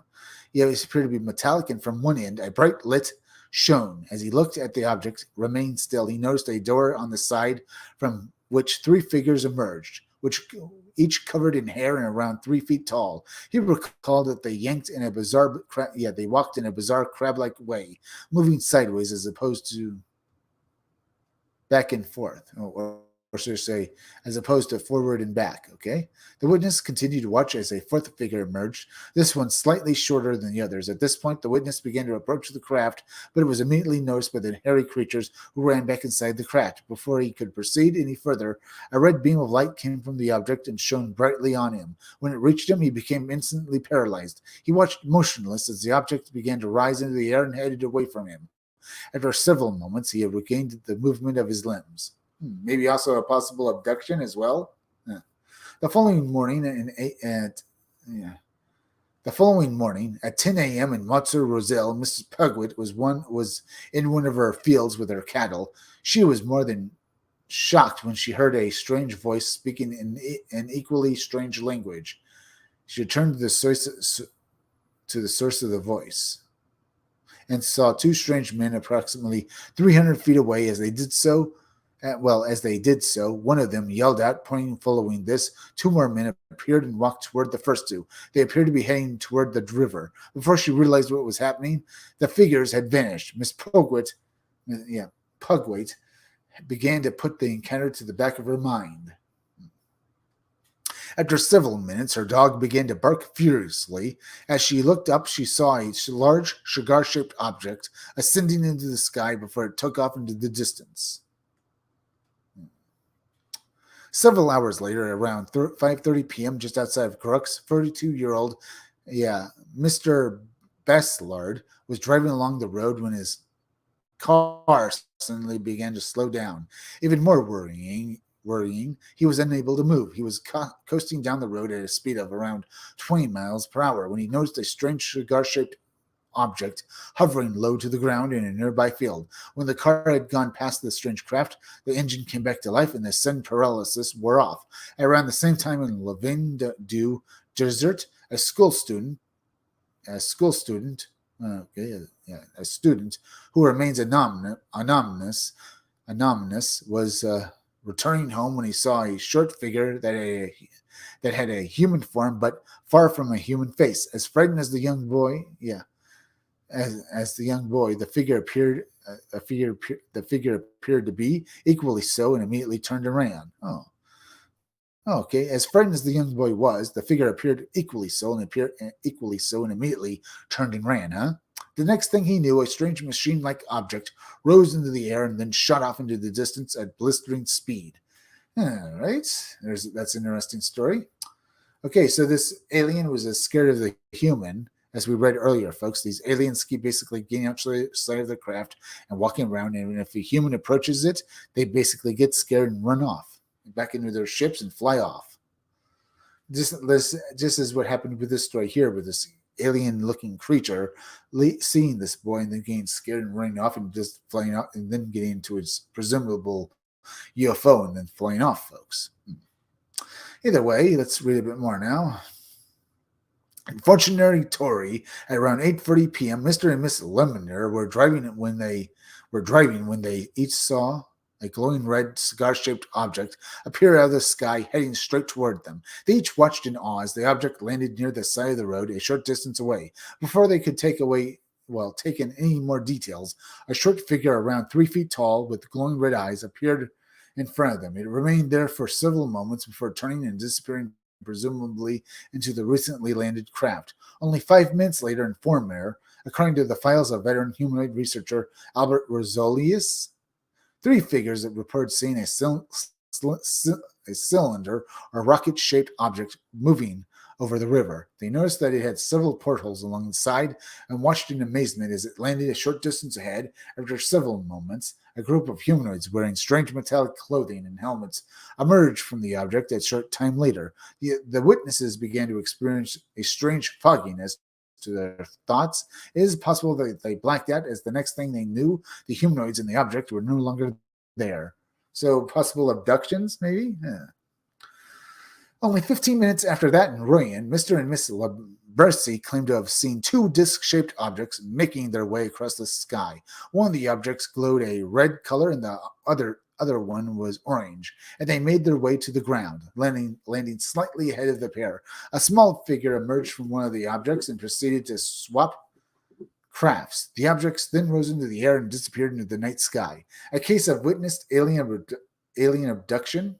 it appeared to be metallic, and from one end, a bright lit shone. As he looked at the object, remained still, he noticed a door on the side from which three figures emerged, which each covered in hair and around 3 feet tall. He recalled that they walked in a bizarre crab-like way, moving sideways as opposed to back and forth, or should I say, as opposed to forward and back. Okay. The witness continued to watch as a fourth figure emerged, this one slightly shorter than the others. At this point, the witness began to approach the craft, but it was immediately noticed by the hairy creatures who ran back inside the craft. Before he could proceed any further, a red beam of light came from the object and shone brightly on him. When it reached him, he became instantly paralyzed. He watched motionless as the object began to rise into the air and headed away from him. After several moments, he had regained the movement of his limbs. Maybe also a possible abduction as well. The following morning, the following morning at 10 a.m. in Mozart Roselle, Mrs. Pugwit was in one of her fields with her cattle. She was more than shocked when she heard a strange voice speaking in an equally strange language. She returned to the source of the voice and saw two strange men approximately 300 feet away. As they did so, one of them yelled out, pointing. Following this, two more men appeared and walked toward the first two. They appeared to be heading toward the river. Before she realized what was happening, the figures had vanished. Miss Pugwaite began to put the encounter to the back of her mind. After several minutes, her dog began to bark furiously. As she looked up, she saw a large cigar-shaped object ascending into the sky before it took off into the distance. Several hours later, around 5:30 p.m., just outside of Crooks, 42-year-old Mr. Bessellard was driving along the road when his car suddenly began to slow down. Even more worrying, he was unable to move. He was coasting down the road at a speed of around 20 miles per hour when he noticed a strange cigar-shaped object hovering low to the ground in a nearby field. When the car had gone past the strange craft, the engine came back to life and the sudden paralysis wore off. Around the same time in Lavin du Desert, a student who remains anonymous was returning home when he saw a short figure that had a human form but far from a human face. As frightened as the young boy, the figure appeared to be, equally so, and immediately turned and ran. Okay. As frightened as the young boy was, the figure appeared equally so, and immediately turned and ran. The next thing he knew, a strange machine-like object rose into the air and then shot off into the distance at blistering speed. All right, that's an interesting story. Okay, so this alien was as scared of the human. As we read earlier, folks, these aliens keep basically getting outside of the craft and walking around, and if a human approaches it, they basically get scared and run off back into their ships and fly off. Just is what happened with this story here, with this alien-looking creature seeing this boy and then getting scared and running off and just flying out, and then getting into its presumable UFO and then flying off, folks. Either way, let's read a bit more now. Unfortunately, Tory, at around 8:30 p.m., Mr. and Miss Lemonder were driving when they each saw a glowing red cigar-shaped object appear out of the sky, heading straight toward them. They each watched in awe as the object landed near the side of the road, a short distance away. Before they could take in any more details, a short figure around 3 feet tall with glowing red eyes appeared in front of them. It remained there for several moments before turning and disappearing, presumably into the recently landed craft. Only 5 minutes later in Formare, according to the files of veteran humanoid researcher Albert Rosolius, 3 figures that reported seeing a cylinder or rocket-shaped object moving over the river. They noticed that it had several portholes along the side and watched in amazement as it landed a short distance ahead. After several moments, a group of humanoids wearing strange metallic clothing and helmets emerged from the object. A short time later, the witnesses began to experience a strange fogginess to their thoughts. It is possible that they blacked out, as the next thing they knew, the humanoids in the object were no longer there. So, possible abductions, maybe? Yeah. Only 15 minutes after that in Royan, Mr. and Miss Labercy claimed to have seen two disc-shaped objects making their way across the sky. One of the objects glowed a red color and the other one was orange, and they made their way to the ground, landing slightly ahead of the pair. A small figure emerged from one of the objects and proceeded to swap crafts. The objects then rose into the air and disappeared into the night sky. A case of witnessed alien abduction?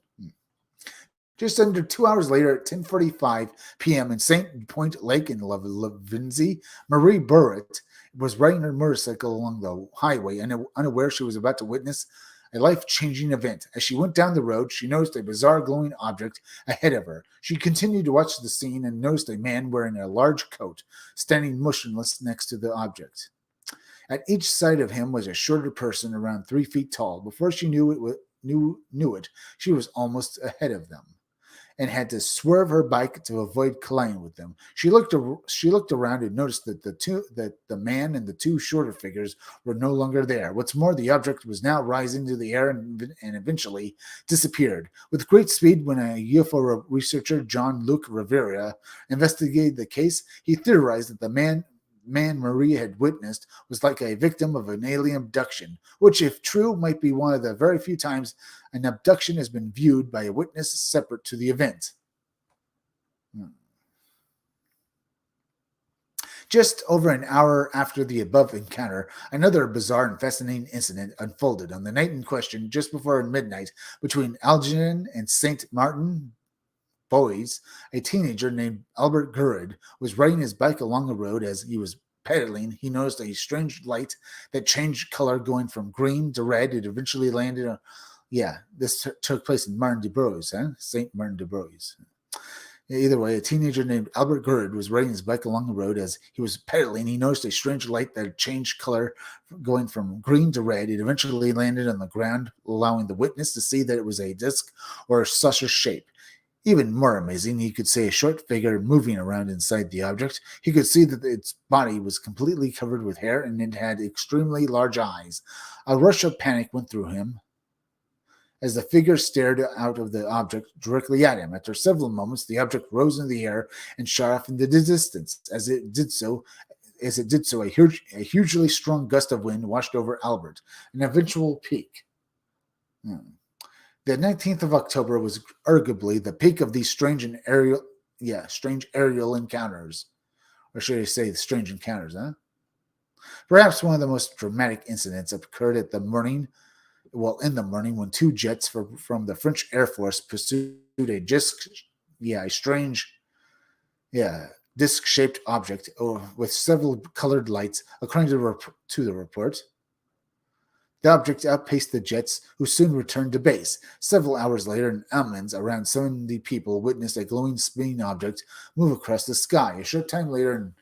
Just under 2 hours later, at 10:45 p.m. in St. Point Lake in Levinzy, Marie Burritt was riding her motorcycle along the highway, and unaware she was about to witness a life-changing event. As she went down the road, she noticed a bizarre glowing object ahead of her. She continued to watch the scene and noticed a man wearing a large coat standing motionless next to the object. At each side of him was a shorter person around 3 feet tall. Before she knew it, she was almost ahead of them and had to swerve her bike to avoid colliding with them. She looked around and noticed that the man and the two shorter figures were no longer there. What's more, the object was now rising into the air and eventually disappeared. With great speed, when a UFO researcher, John Luke Rivera, investigated the case, he theorized that the man Maria had witnessed was like a victim of an alien abduction, which, if true, might be one of the very few times an abduction has been viewed by a witness separate to the event. Just over an hour after the above encounter, another bizarre and fascinating incident unfolded on the night in question, just before midnight, between Algernon and St. Martin Boys. A teenager named Albert Gurrid was riding his bike along the road. As he was pedaling, he noticed a strange light that changed color, going from green to red. It eventually landed on... this took place in Martin de Bois, St. Martin de Bois. Either way, a teenager named Albert Gurrid was riding his bike along the road. As he was pedaling, he noticed a strange light that changed color, going from green to red. It eventually landed on the ground, allowing the witness to see that it was a disc or a saucer shape. Even more amazing, he could see a short figure moving around inside the object. He could see that its body was completely covered with hair, and it had extremely large eyes. A rush of panic went through him as the figure stared out of the object directly at him. After several moments, the object rose into the air and shot off into the distance. As it did so, a hugely strong gust of wind washed over Albert, an eventual peak. The 19th of October was arguably the peak of these strange aerial encounters. Or should I say strange encounters, Perhaps one of the most dramatic incidents occurred in the morning when two jets from the French Air Force pursued a disc-shaped object with several colored lights. According to the report, the object outpaced the jets, who soon returned to base. Several hours later, in Amiens, around 70 people witnessed a glowing spinning object move across the sky. A short time later, in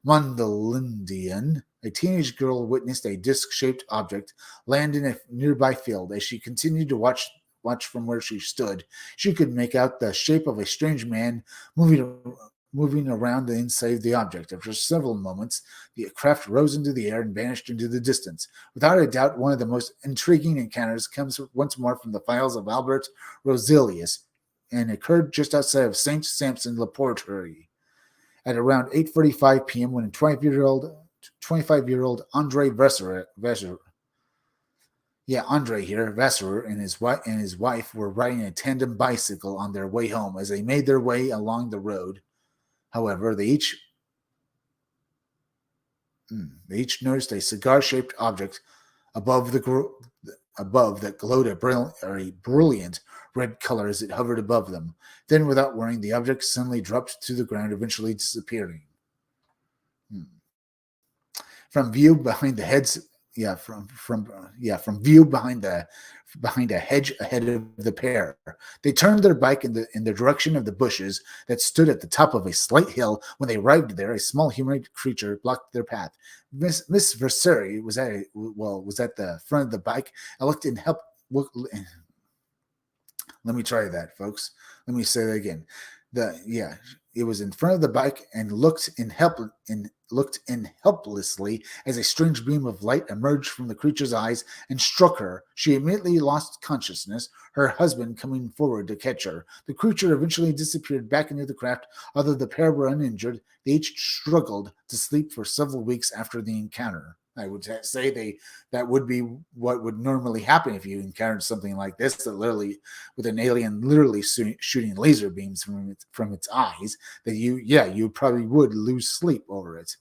Mondelinden, a teenage girl witnessed a disc-shaped object land in a nearby field. As she continued to watch from where she stood, she could make out the shape of a strange man moving around the inside of the object. After several moments, the craft rose into the air and vanished into the distance. Without a doubt, one of the most intriguing encounters comes once more from the files of Albert Roselius, and occurred just outside of St. Sampson Laboratory at around 8:45 p.m. when a 25-year-old Andre Vasser, and his wife were riding a tandem bicycle on their way home. As they made their way along the road, however, they each noticed a cigar-shaped object above that glowed a brilliant red color as it hovered above them. Then, without warning, the object suddenly dropped to the ground, eventually disappearing. From view behind the behind a hedge ahead of the pair. They turned their bike in the direction of the bushes that stood at the top of a slight hill. When they arrived there, a small humanoid creature blocked their path. Miss Verseri was at the front of the bike. I looked in help. Let me try that, folks. Let me say that again. It was in front of the bike and looked in helplessly as a strange beam of light emerged from the creature's eyes and struck her. She immediately lost consciousness, her husband coming forward to catch her. The creature eventually disappeared back into the craft. Although the pair were uninjured, they each struggled to sleep for several weeks after the encounter. I would say that would be what would normally happen if you encountered something like this, that literally with an alien literally shooting laser beams from its eyes. That you probably would lose sleep over it.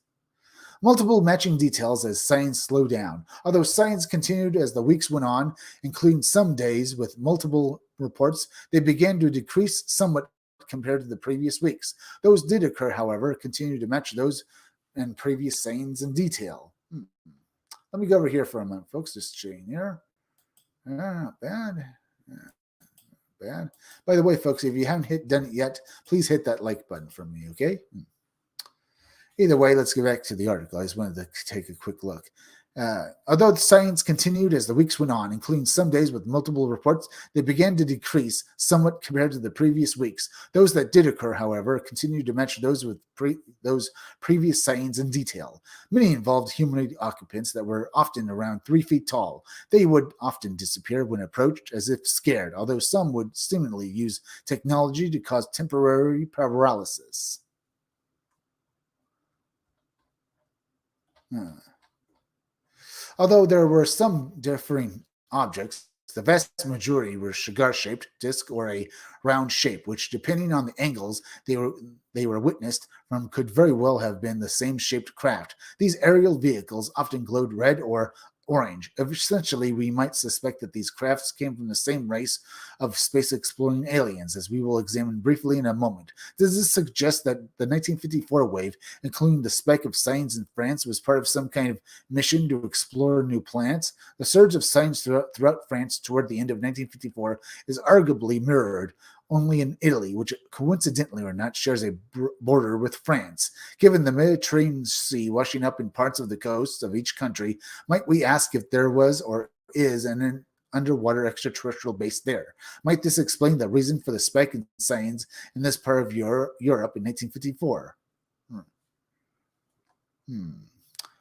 Multiple matching details as science slowed down. Although science continued as the weeks went on, including some days with multiple reports, they began to decrease somewhat compared to the previous weeks. Those did occur, however, continued to match those in previous signs in detail. Let me go over here for a moment, folks. Just checking here. Not bad. Not bad. By the way, folks, if you haven't done it yet, please hit that like button for me, okay? Either way, let's get back to the article. I just wanted to take a quick look. Although the science continued as the weeks went on, including some days with multiple reports, they began to decrease somewhat compared to the previous weeks. Those that did occur, however, continued to match those with those previous sightings in detail. Many involved humanoid occupants that were often around 3 feet tall. They would often disappear when approached as if scared, although some would seemingly use technology to cause temporary paralysis. Although there were some differing objects, the vast majority were cigar-shaped, disc, or a round shape, which, depending on the angles they were witnessed from, could very well have been the same shaped craft. These aerial vehicles often glowed red or orange. Essentially, we might suspect that these crafts came from the same race of space-exploring aliens, as we will examine briefly in a moment. Does this suggest that the 1954 wave, including the spike of sightings in France, was part of some kind of mission to explore new planets? The surge of sightings throughout France toward the end of 1954 is arguably mirrored only in Italy, which coincidentally or not shares a border with France. Given the Mediterranean Sea washing up in parts of the coasts of each country, might we ask if there was or is an underwater extraterrestrial base there? Might this explain the reason for the spike in sightings in this part of Europe in 1954?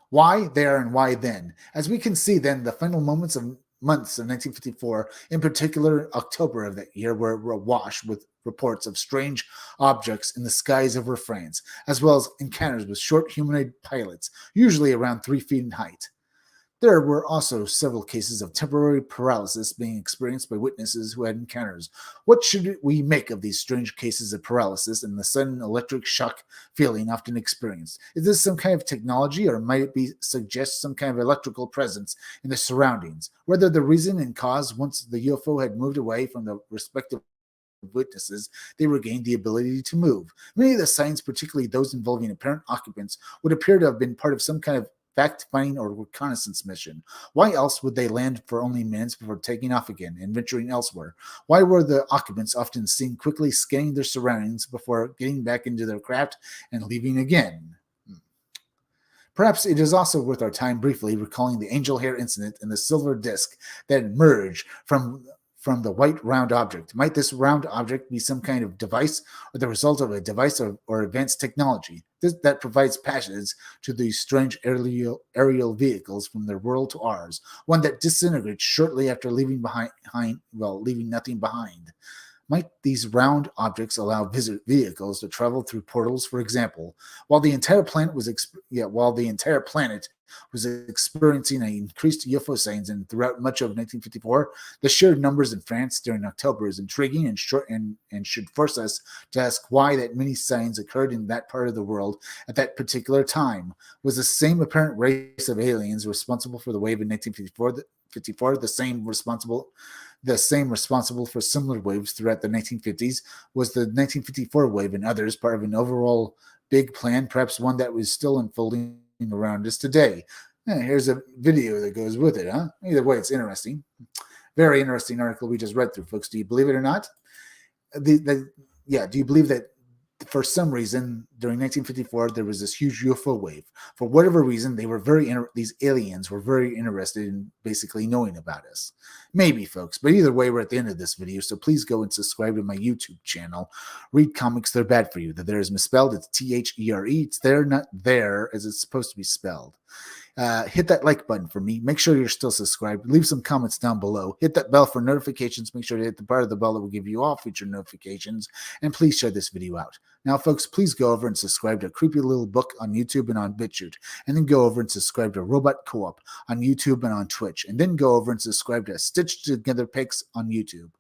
Why there and why then? As we can see then, the final months of 1954, in particular October of that year, were awash with reports of strange objects in the skies over France, as well as encounters with short humanoid pilots, usually around 3 feet in height. There were also several cases of temporary paralysis being experienced by witnesses who had encounters. What should we make of these strange cases of paralysis and the sudden electric shock feeling often experienced? Is this some kind of technology, or might it suggest some kind of electrical presence in the surroundings? Whether the reason and cause, once the UFO had moved away from the respective witnesses, they regained the ability to move. Many of the signs, particularly those involving apparent occupants, would appear to have been part of some kind of fact-finding or reconnaissance mission. Why else would they land for only minutes before taking off again and venturing elsewhere? Why were the occupants often seen quickly scanning their surroundings before getting back into their craft and leaving again? Perhaps it is also worth our time briefly recalling the angel hair incident and the silver disc that emerged from the white round object. Might this round object be some kind of device, or the result of a device or advanced technology that provides passage to these strange aerial vehicles from their world to ours, one that disintegrates shortly after leaving nothing behind? Might these round objects allow vehicles to travel through portals, for example, while the entire planet was experiencing an increased UFO sightings and throughout much of 1954? The sheer numbers in France during October is intriguing and should force us to ask why that many sightings occurred in that part of the world at that particular time. Was the same apparent race of aliens responsible for the wave in 1954 the same responsible for similar waves throughout the 1950s? Was the 1954 wave and others part of an overall big plan, perhaps one that was still unfolding around us today? Here's a video that goes with it, huh? Either way, it's interesting. Very interesting article we just read through, folks. Do you believe it or not? Yeah, do you believe that for some reason during 1954 there was this huge UFO wave? For whatever reason, they were these aliens were very interested in basically knowing about us. Maybe, folks, but either way, we're at the end of this video, so please go and subscribe to my YouTube channel. Read comics, they're bad for you. The there is misspelled. It's THERE. It's there, not there, as it's supposed to be spelled. Hit that like button for me. Make sure you're still subscribed. Leave some comments down below. Hit that bell for notifications. Make sure to hit the part of the bell that will give you all future notifications. And please share this video out. Now, folks, please go over and subscribe to Creepy Little Book on YouTube and on BitChute. And then go over and subscribe to Robot Co-op on YouTube and on Twitch. And then go over and subscribe to Stitched Together Pics on YouTube.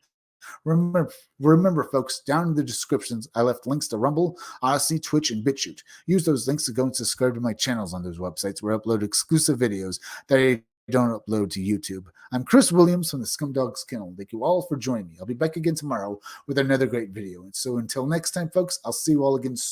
Remember, folks, down in the descriptions, I left links to Rumble, Odyssey, Twitch, and BitChute. Use those links to go and subscribe to my channels on those websites where I upload exclusive videos that I don't upload to YouTube. I'm Chris Williams from the Scumdogs Kennel. Thank you all for joining me. I'll be back again tomorrow with another great video. And so until next time, folks, I'll see you all again soon.